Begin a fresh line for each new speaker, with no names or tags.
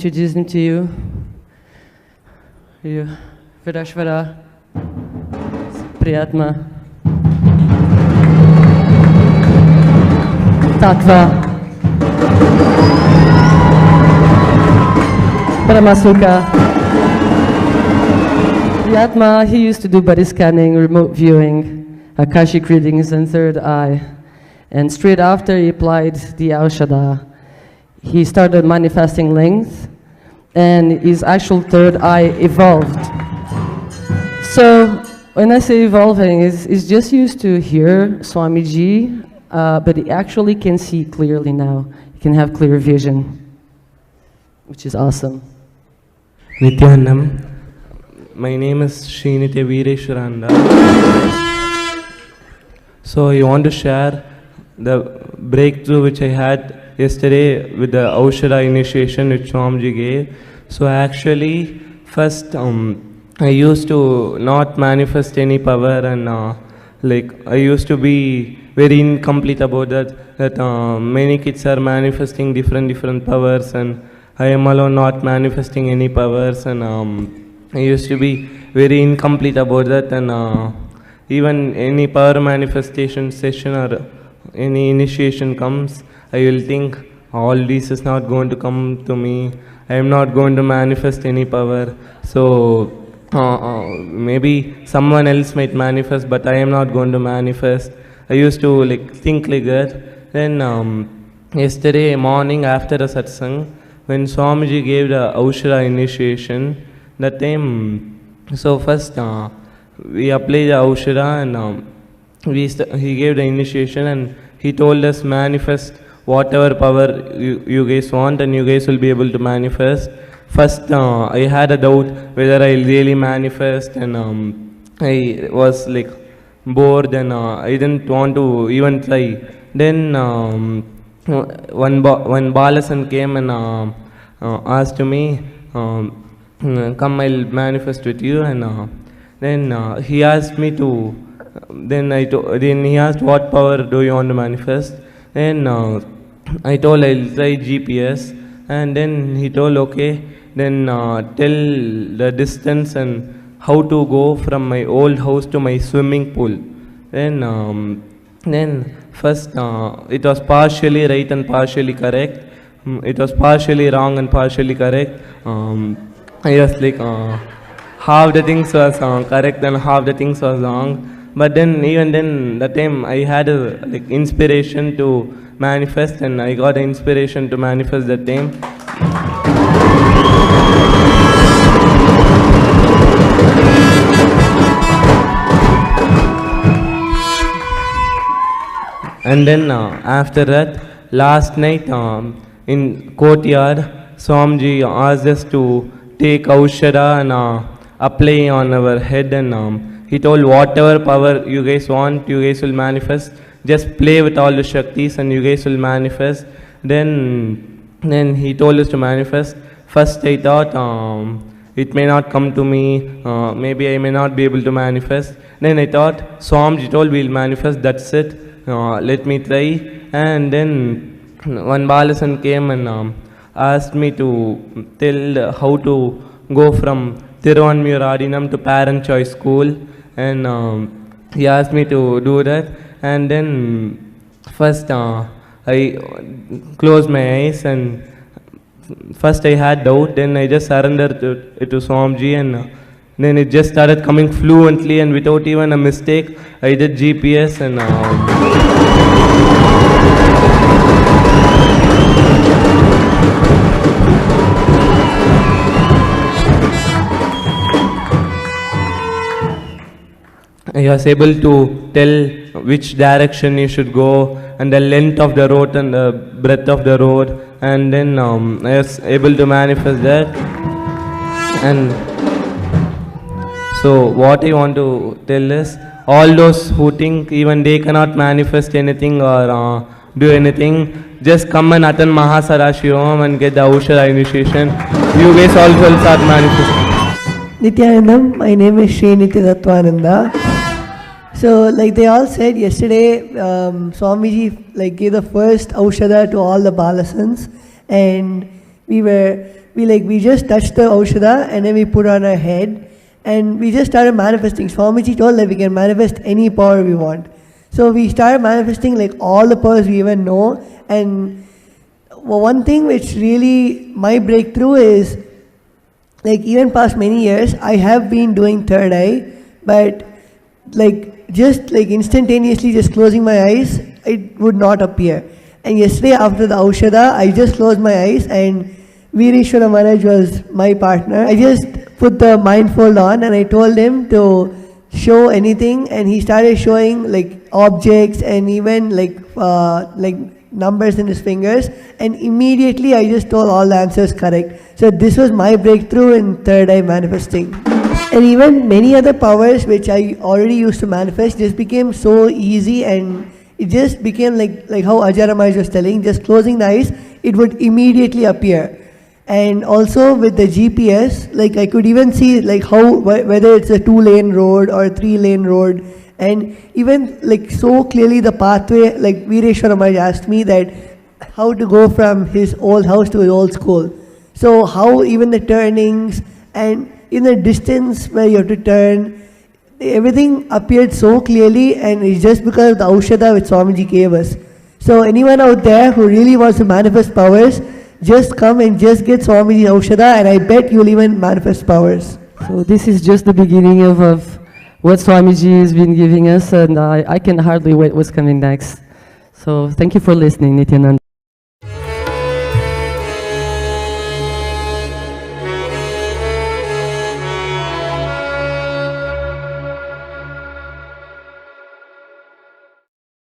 introduce him to you. Vidashvara, Priyatma, Tattva, Paramasuka. Priyatma, he used to do body scanning, remote viewing, Akashic readings, and third eye. And straight after he applied the Aushadha, he started manifesting length, and his actual third eye evolved. So when I say evolving, he's just used to hear Swamiji, but he actually can see clearly now. He can have clear vision, which is awesome.
Nityanam, my name is Srinitya Veereshwaranda. So I want to share the breakthrough which I had yesterday with the Aushadha initiation which Swamiji gave. So actually, first I used to not manifest any power, and I used to be very incomplete about that many kids are manifesting different powers, and I am alone not manifesting any powers, and I used to be very incomplete about that, and even any power manifestation session or any initiation comes, I will think all this is not going to come to me. I am not going to manifest any power. So maybe someone else might manifest, but I am not going to manifest. I used to think like that. Then yesterday morning after the satsang, when Swamiji gave the Aushadha initiation, that time, so first we applied the Aushadha, and he gave the initiation, and he told us manifest whatever power you guys want, and you guys will be able to manifest. First I had a doubt whether I'll really manifest, and I was bored, and I didn't want to even try. Then one Balasan came and asked me, come, I'll manifest with you, and then he asked me to, then he asked what power do you want to manifest. Then I told I'll try GPS, and then he told okay, then tell the distance and how to go from my old house to my swimming pool. Then first it was partially right and partially correct. It was partially wrong and partially correct. I was half the things was correct and half the things was wrong. But then even then, that time I had a inspiration to manifest, and I got an inspiration to manifest that time. And then after that, last night in courtyard, Swamiji asked us to take Aushadha and apply on our head, and he told whatever power you guys want, you guys will manifest. Just play with all the Shaktis and you guys will manifest. Then he told us to manifest. First I thought it may not come to me, maybe I may not be able to manifest. Then I thought Swamiji told we'll manifest, that's it, let me try. And then one Balasan came and asked me to tell how to go from Tiruvanmiyur Adinam to Parent Choice School, and he asked me to do that. And then first I closed my eyes, and first I had doubt, then I just surrendered it to Swamiji, and then it just started coming fluently, and without even a mistake I did GPS, and I was able to tell which direction you should go, and the length of the road and the breadth of the road, and then I was able to manifest that. And so what I want to tell is, all those who think even they cannot manifest anything or do anything, just come and attend Mahasarashi Om and get the Aushadha initiation. You guys also will start manifesting.
Nityanandam, my name is Srinitya Tattvananda. So like they all said yesterday, Swamiji gave the first Aushadha to all the Balasans, and we were we just touched the Aushada and then we put on our head and we just started manifesting. Swamiji told that we can manifest any power we want. So we started manifesting like all the powers we even know. And one thing which really my breakthrough is, like even past many years, I have been doing third eye, but like just like instantaneously just closing my eyes, it would not appear. And yesterday after the Aushada, I just closed my eyes and Vireshwara Maharaj was my partner. I just put the mindfold on and I told him to show anything, and he started showing like objects and even like numbers in his fingers, and immediately I just told all the answers correct. So this was my breakthrough in third eye manifesting. And even many other powers which I already used to manifest just became so easy, and it just became like how Ajay Maharaj was telling, just closing the eyes, it would immediately appear. And also with the GPS, like I could even see like how, whether it's a 2-lane road or a 3-lane road, and even like so clearly the pathway, like Vireshwara Maharaj asked me that how to go from his old house to his old school. So how even the turnings and in the distance where you have to turn, everything appeared so clearly, and it's just because of the Aushada which Swamiji gave us. So anyone out there who really wants to manifest powers, just come and just get Swamiji Aushada, and I bet you'll even manifest powers.
So this is just the beginning of what Swamiji has been giving us, and I can hardly wait what's coming next. So thank you for listening, Nityananda.